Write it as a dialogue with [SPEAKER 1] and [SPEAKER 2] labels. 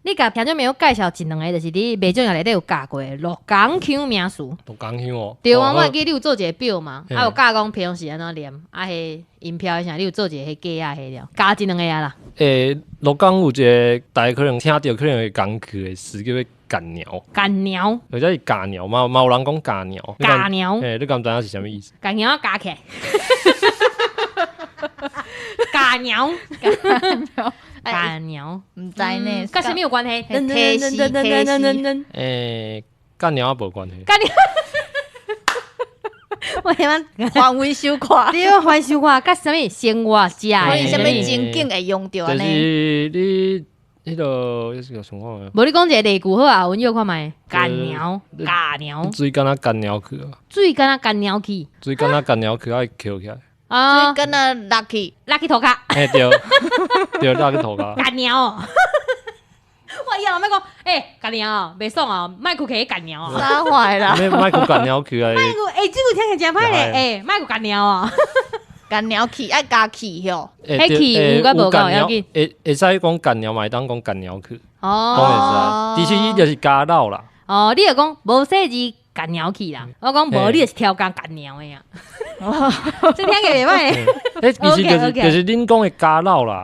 [SPEAKER 1] 你甲听众朋友介绍一两个，就是你卖种内底有教过的鹿港腔名词。
[SPEAKER 2] 鹿港腔哦。
[SPEAKER 1] 对啊，我会记你有做一个表嘛，
[SPEAKER 2] 嘿
[SPEAKER 1] 有教讲平常时安怎念，迄音标啥，你有做一个迄价迄了，加一两个啊啦。
[SPEAKER 2] 鹿港有一个大家可能听到可能会讲起的词叫做干鸟，
[SPEAKER 1] 干鸟，
[SPEAKER 2] 或者是假鸟嘛，有人讲假鸟。
[SPEAKER 1] 假鸟，
[SPEAKER 2] 你敢知影是啥物意思？
[SPEAKER 1] 假鸟加起来。假鸟，假鸟，
[SPEAKER 3] 唔知呢，
[SPEAKER 1] 跟什么有关系？
[SPEAKER 3] 提示
[SPEAKER 2] 干鸟也无关系。
[SPEAKER 1] 干鸟，
[SPEAKER 3] 我他妈换位修垮，
[SPEAKER 1] 你要还手话，跟什么生活食的？
[SPEAKER 3] 所以什么情景会用到
[SPEAKER 2] 就是
[SPEAKER 3] 呢？
[SPEAKER 2] 你迄个是个什么？
[SPEAKER 1] 无你讲一个例句好啊，阮约看卖。干鸟，假鸟，
[SPEAKER 2] 水敢若干鸟去啊，
[SPEAKER 1] 水敢若干鸟去。
[SPEAKER 2] 水敢若干鸟去，爱捡起来。
[SPEAKER 1] 啊，
[SPEAKER 3] 所以跟那 lucky
[SPEAKER 1] 头壳。
[SPEAKER 2] 对，对，拉去涂骹。
[SPEAKER 1] 干鸟哦！我以后莫讲，干鸟哦，袂爽哦，莫去摕干鸟哦。
[SPEAKER 3] 杀坏啦，
[SPEAKER 2] 莫去干鸟去啊！
[SPEAKER 1] 莫去，这句听起来真歹咧，莫去干鸟哦。
[SPEAKER 3] 干鸟去爱加去哟，
[SPEAKER 1] 迄去有甲无够要紧。
[SPEAKER 2] 会使讲干鸟，嘛会当讲干鸟去。
[SPEAKER 1] 哦，
[SPEAKER 2] 讲会使，其实伊就是加闹啦。
[SPEAKER 1] 哦，你就讲无细字干鸟去啦，我讲无，你就是挑工干鸟的呀。这听起来袂歹。
[SPEAKER 2] 其实就是恁讲的加闹啦。